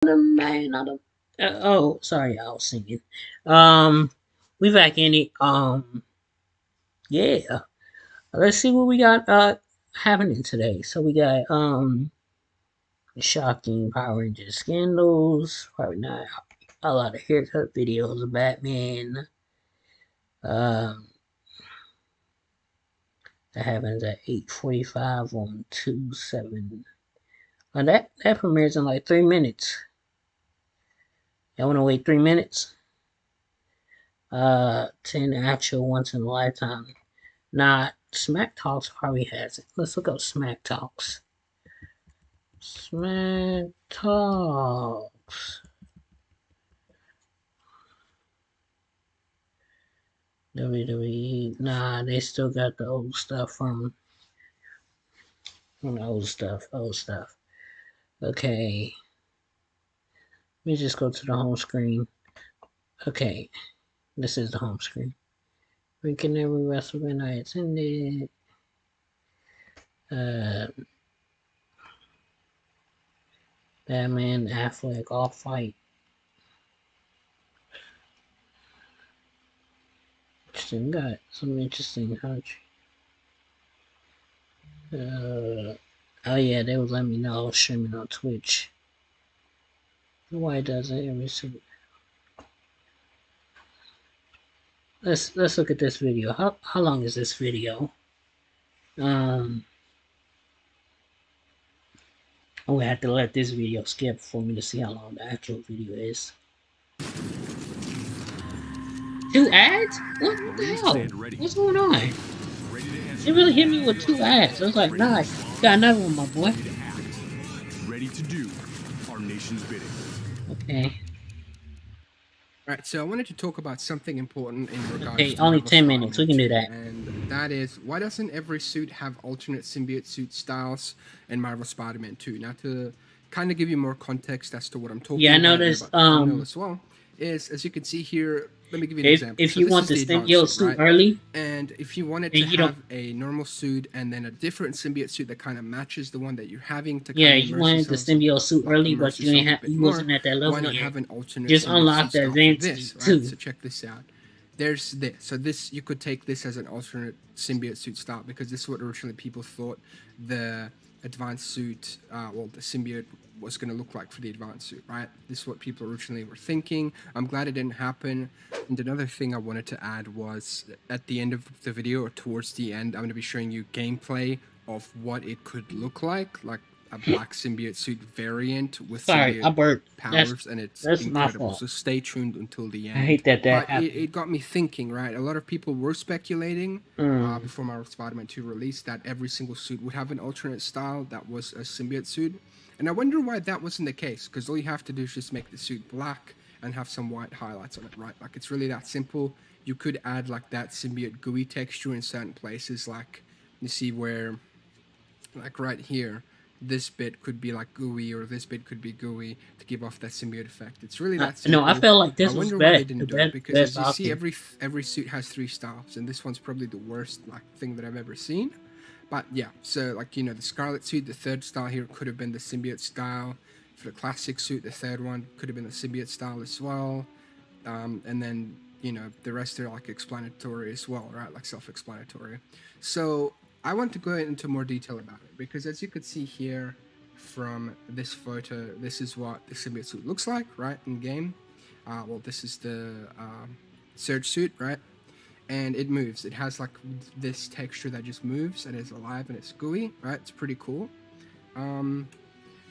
The man on the oh, sorry, I was singing. Um, we back in it. Yeah. Let's see what we got happening today. So we got shocking Power Ranger scandals. Probably not a lot of haircut videos of Batman. Um, that happens at 8:45 on 2/7. That premieres in like 3 minutes. Y'all want to wait 3 minutes? 10 actual once in a lifetime. Nah, Smack Talks probably has it. Let's look up Smack Talks. Smack Talks. WWE. Nah, they still got the old stuff from old stuff. Old stuff. Okay. Let me just go to the home screen. Okay. This is the home screen. Ranking every wrestling I attended. Uh, Batman, Affleck, all fight. Interesting. Got some interesting country. Oh yeah, they would let me know I was streaming on Twitch. Why does it every single? Let's look at this video. How long is this video? Um, I'm gonna have to let this video skip for me to see how long the actual video is. 2 ads? What the hell? What's going on? It really hit me with 2 ads. I was like, nah, got another one, my boy. Ready to do our nation's bidding. Okay. All right, so I wanted to talk about something important in regards Okay, to only Marvel 10 minutes. We can do Spider-Man that. 2, and that is, why doesn't every suit have alternate symbiote suit styles in Marvel Spider-Man 2? Now, to kind of give you more context as to what I'm talking Yeah, I about, noticed. and about the thumbnail as well, is, as you can see here, let me give you an example. If So you this want is the the advanced symbiote suit, suit right? early, And if you wanted and to you don't, have a normal suit and then a different symbiote suit that kind of matches the one that you're having to yeah, kind of you immerse wanted the yourselves a, symbiote suit like early, immerse but you ain't yourself a bit you more, wasn't at that why level not yet. have an alternate Just symbiote unlock suit the style for advanced this, suit right? too. So check this out. There's this. So this, you could take this as an alternate symbiote suit style, because this is what originally people thought the advanced suit, well, the symbiote was going to look like for the advanced suit, right? This is what people originally were thinking. I'm glad it didn't happen. And another thing I wanted to add was, at the end of the video, or towards the end, I'm going to be showing you gameplay of what it could look like a black symbiote suit variant with Sorry, symbiote I burped. powers, and it's That's my incredible. fault. So stay tuned until the I end. hate that But happened. it got me thinking, right? A lot of people were speculating Mm. before Marvel Spider-Man 2 released that every single suit would have an alternate style that was a symbiote suit. And I wonder why that wasn't the case, because all you have to do is just make the suit black and have some white highlights on it, right? Like, it's really that simple. You could add like that symbiote gooey texture in certain places, like you see where, like right here, this bit could be like gooey, or this bit could be gooey to give off that symbiote effect. It's really that No, I simple. felt like I this was wonder why they the didn't do it, best because best as you see, option. every suit has 3 styles, and this one's probably the worst like thing that I've ever seen. But yeah, so like, you know, the Scarlet suit, the third style here could have been the symbiote style. For the classic suit, the third one could have been the symbiote style as well. And then, you know, the rest are like explanatory as well, right? Like self-explanatory. So I want to go into more detail about it, because as you could see here from this photo, this is what the symbiote suit looks like, right, in game. Well, this is the Surge suit, right? And it moves. It has like this texture that just moves and is alive and it's gooey, right? It's pretty cool.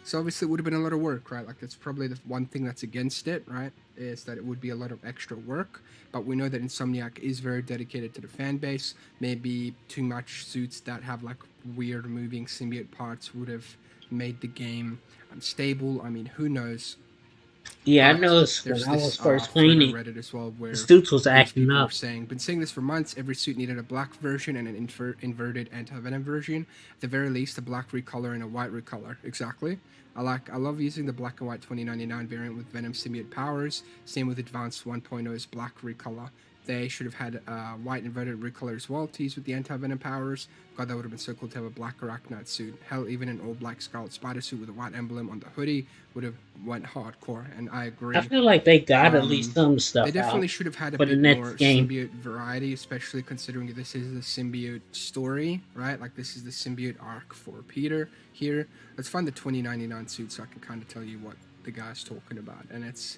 So obviously it would have been a lot of work, right? Like, that's probably the one thing that's against it, right? Is that it would be a lot of extra work. But we know that Insomniac is very dedicated to the fan base. Maybe too much suits that have like weird moving symbiote parts would have made the game unstable. I mean, who knows? Yeah, I But noticed when there's I was this first thread on cleaning, Reddit as well, the where suits was these acting people were up. saying, been saying this for months, every suit needed a black version and an inverted anti-venom version. At the very least, a black recolor and a white recolor. Exactly. I love using the black and white 2099 variant with Venom symbiote powers. Same with Advanced 1.0's black recolor They should have had white inverted recolor as well to use with the anti-venom powers. God, that would have been so cool to have a black Arachnite suit. Hell, even an all-black Scarlet Spider suit with a white emblem on the hoodie would have went hardcore, and I agree. I feel like they got at least some stuff They definitely out should have had a for the bit next more game. symbiote variety, especially considering this is the symbiote story, right? Like this is the symbiote arc for Peter here. Let's find the 2099 suit so I can kind of tell you what the guy's talking about, and it's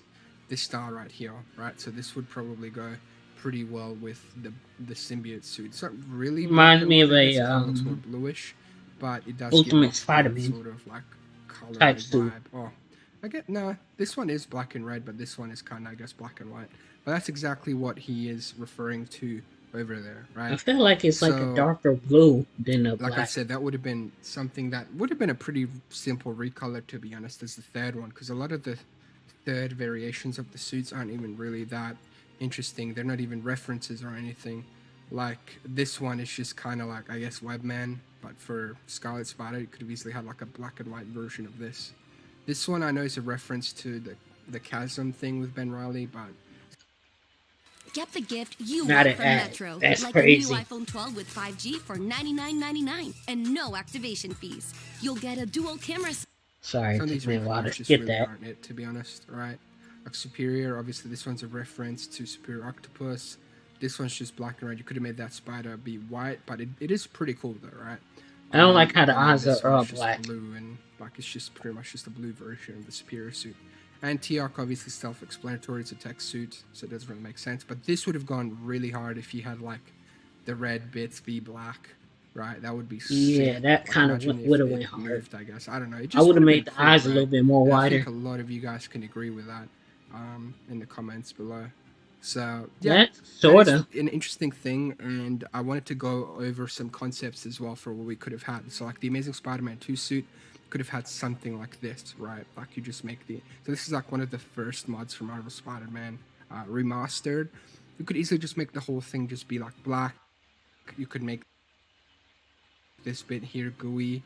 this style right here, right? So this would probably go pretty well with the symbiote suit. It's not really Reminds me of it a looks more bluish, but it does Ultimate give off that Spider-Man sort of like color type vibe. suit. Oh, I get no. This one is black and red, but this one is kind of, I guess, black and white. But that's exactly what he is referring to over there, right? I feel like it's like a So, darker blue than a like I black. said, that would have been something that would have been a pretty simple recolor, to be honest, as the third one, because a lot of the third variations of the suits aren't even really that interesting. They're not even references or anything. Like this one is just kind of like, I guess, Webman, but for Scarlet Spider, you could have easily had like a black and white version of this. This one I know is a reference to the chasm thing with Ben Riley, but Get the gift you Not want an from ad. Metro, That's like crazy. the new iPhone 12 with 5G for $99.99 and no activation fees. You'll get a dual camera. Sorry, some it of these took me a while to references just get really that. aren't it, to be honest, right? Like Superior, obviously this one's a reference to Superior Octopus. This one's just black and red. You could have made that spider be white, but it is pretty cool though, right? I don't like how the and then eyes this are one's just black. blue, and like it's just pretty much just a blue version of the Superior suit. And T-Arc obviously self-explanatory. It's a tech suit, so it doesn't really make sense. But this would have gone really hard if you had like the red bits be black, right? That would be Yeah, sick. that Like, kind of imagine if would have it went hard. moved, I guess. I don't know. It I just would have would've made been the cool, eyes a right? little bit more And I wider. think a lot of you guys can agree with that in the comments below. So yeah, That that sorta. is an interesting thing, and I wanted to go over some concepts as well for what we could have had. So like the Amazing Spider-Man 2 suit could have had something like this, right? Like you just make the, so this is like one of the first mods for Marvel Spider-Man remastered. You could easily just make the whole thing just be like black. You could make this bit here gooey,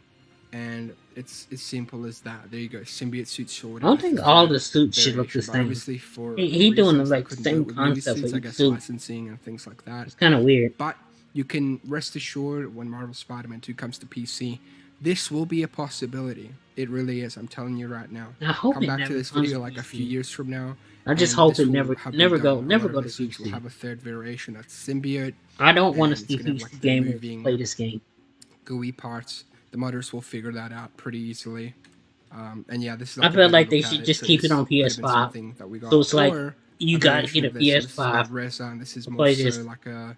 and it's as simple as that. There you go, symbiote suit sword. I don't think all the suits should look the Variation, but same. obviously for He doing reasons they like the couldn't do same it with movie concept suits, for I each guess suit. licensing and things like that. It's kind of weird. But you can rest assured when Marvel Spider-Man 2 comes to PC, this will be a possibility. It really is. I'm telling you right now. I hope Come it back never to this comes video to like a PC. few years from now. I just and hope this it will never have been never done. go A lot never of go the to suits will PC. have a third variation that's symbiote. I don't want and to it's see gonna have, PC like, the gamers moving play this game. gooey parts. The modders will figure that out pretty easily. And yeah, this is. I a feel better like they look at should just so keep it this on could have been PS5. something that we got. So it's like Or you a gotta variation get a of this. So this is PS5 called Reza, and this is to more play so this. like a,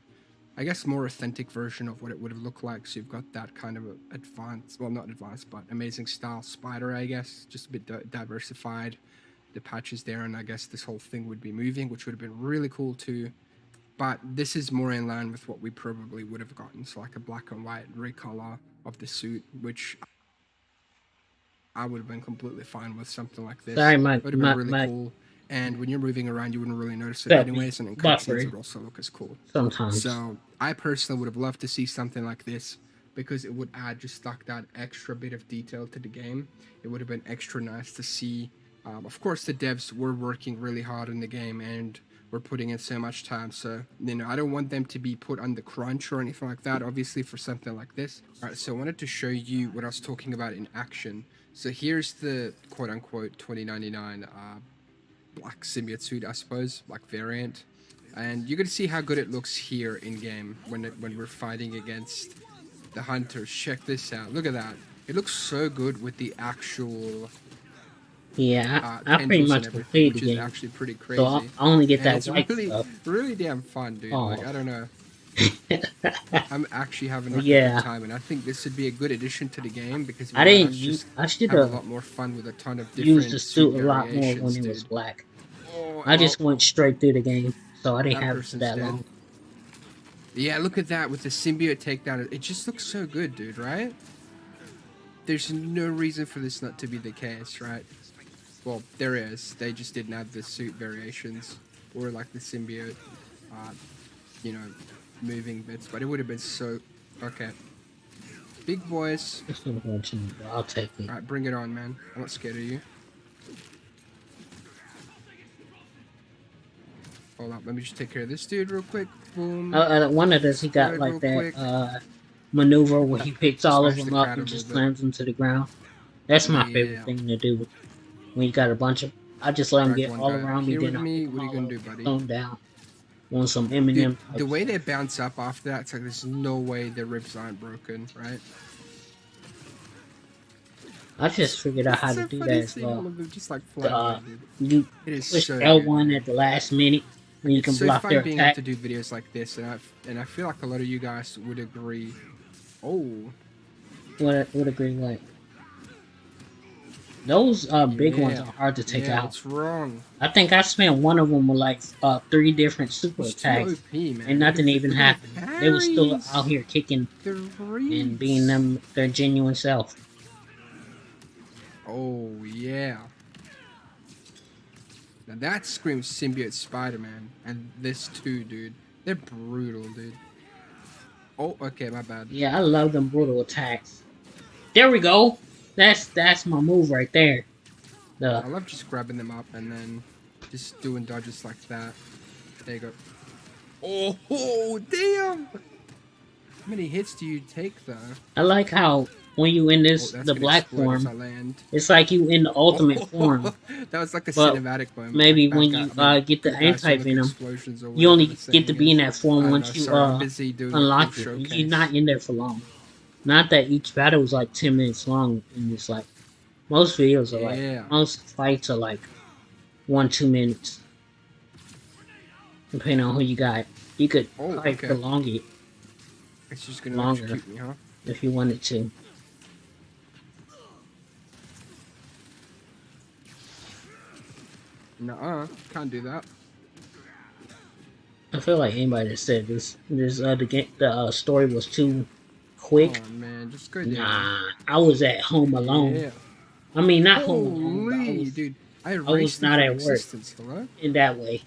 I guess, more authentic version of what it would have looked like. So you've got that kind of advanced, well, not advanced, but amazing style spider, I guess, just a bit diversified. The patches there, and I guess this whole thing would be moving, which would have been really cool too. But this is more in line with what we probably would have gotten, so like a black and white recolor of the suit, which I would have been completely fine with something like this. Sorry, It would have been really my cool. And when you're moving around, you wouldn't really notice it That anyways, and in buffer. cutscenes, it would also look as cool. sometimes. So I personally would have loved to see something like this because it would add just like that extra bit of detail to the game. It would have been extra nice to see. Of course, the devs were working really hard in the game and were putting in so much time. So, you know, I don't want them to be put on the crunch or anything like that, obviously, for something like this. All right, so I wanted to show you what I was talking about in action. So here's the quote-unquote 2099 black symbiote suit, I suppose, like variant. And you're going to see how good it looks here in-game when we're fighting against the hunters. Check this out. Look at that. It looks so good with the actual Yeah, I pretty tendrils much and everything, completed which the is game. actually pretty crazy. So I only get And that it's white really, stuff. really damn fun, dude. Oh. Like, I don't know. I'm actually having like a Yeah. good time, and I think this would be a good addition to the game because we I might didn't just use. I should have a have lot more fun with a ton of different used the suit a lot more when variations, it was dude. black. Oh, I just went straight through the game, so I didn't that have it for person's that dead. long. Yeah, look at that with the symbiote takedown. It just looks so good, dude, right? There's no reason for this not to be the case, right? Well, there is. They just didn't have the suit variations or like the symbiote, you know, moving bits. But it would have been so... Okay. Big boys. It's unfortunate, but I'll take it. Alright, bring it on, man. I'm not scared of you. Hold up, let me just take care of this dude real quick. Boom. One of those, he got Good, like real that quick. maneuver where he picks all of Smash the them up crowd a and just little bit. slams them to the ground. That's my Yeah. favorite thing to do. When you got a bunch of, I just let them Drag get one all guy around me. here Then with I me. pick What are you them all gonna up, do, buddy? throw them down. Want some Dude, Eminem? the way they bounce up after that, it's like there's no way their ribs aren't broken, right? I just figured out how It's to so do funny that as seeing all well. of them just like fly away, dude. You It is push so L1 good, at the last minute when you It's can so block fun their being able attack. to do videos like this, and I feel like a lot of you guys would agree. Oh, Would agree with. Those big ones yeah. are hard to take Yeah, out. what's wrong? I think I spent one of them with like 3 different super It's too attacks, OP, man. and nothing even Look at happened. the They were still parries. out here kicking Their and being reads. them their genuine self. Oh yeah. Now that screams symbiote Spider-Man, and this too, dude. They're brutal, dude. Oh, okay, my bad. Yeah, I love them brutal attacks. There we go. That's my move right there. I love just grabbing them up and then just doing dodges like that. There you go. Oh, damn! How many hits do you take, though? I like how when you in Oh, this that's the gonna black explode as I form, land. it's like you in the ultimate form. That was like a But cinematic moment. maybe like when back you out- I mean, get the good guys don't look anti-venom, explosions or you whatever only the get to saying be in is. that form I once know, you sorry, I'm busy doing a unlock cool it. showcase. You're not in there for long. Not that each battle is like 10 minutes long, and it's like most videos are Yeah. like most fights are like 1-2 minutes, depending on who you got. You could Oh, probably okay. prolong it It's just gonna longer. execute me, huh? if you wanted to. Nuh-uh, can't do that. I feel like anybody that said the story was too quick. Oh man, just go down. Nah, I was at home alone. Yeah. I mean, not home alone, but I Holy, was dude. I was raced not into at work. existence. Hello? in that way.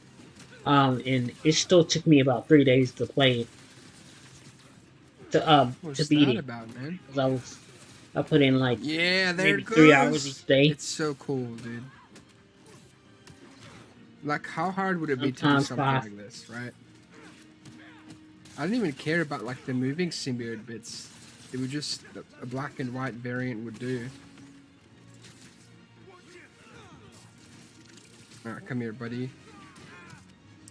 And it still took me about 3 days to play it. What's To beat that it. about, man? Because I put in like Yeah, there maybe it goes. 3 hours each day. It's so cool, dude. Like, how hard would it be to do Sometimes something 5. like this, right? I don't even care about like the moving symbiote bits. It would just a black and white variant would do. Alright, come here, buddy.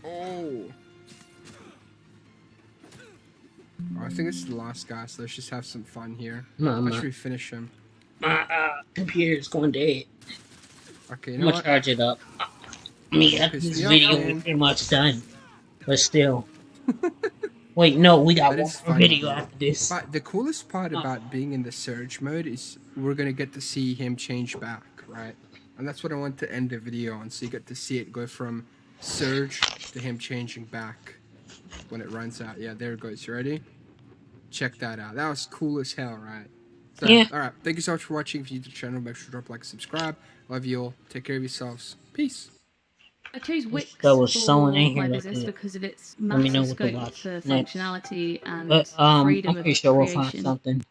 Oh. I think it's the last guy, so let's just have some fun here. No, How I'm should not. we finish him? My computer's going dead. Okay, you I'm know gonna what? charge it up. I mean, Piss this me off, video man. is pretty much done. But still. Wait, no, we got That one is more funny, video dude. after this. But the coolest part about being in the Surge mode is we're gonna get to see him change back, right? And that's what I want to end the video on. So you get to see it go from Surge to him changing back when it runs out. Yeah, there it goes. You ready? Check that out. That was cool as hell, right? So, Yeah. Alright, thank you so much for watching. If you're new to the channel, make sure to drop a like, subscribe. Love you all. Take care of yourselves. Peace. I chose Wix That was for someone in here my looking business at- because of its Let me know massive what to scope watch for next. functionality and But freedom I'm of pretty sure we'll find creation. something.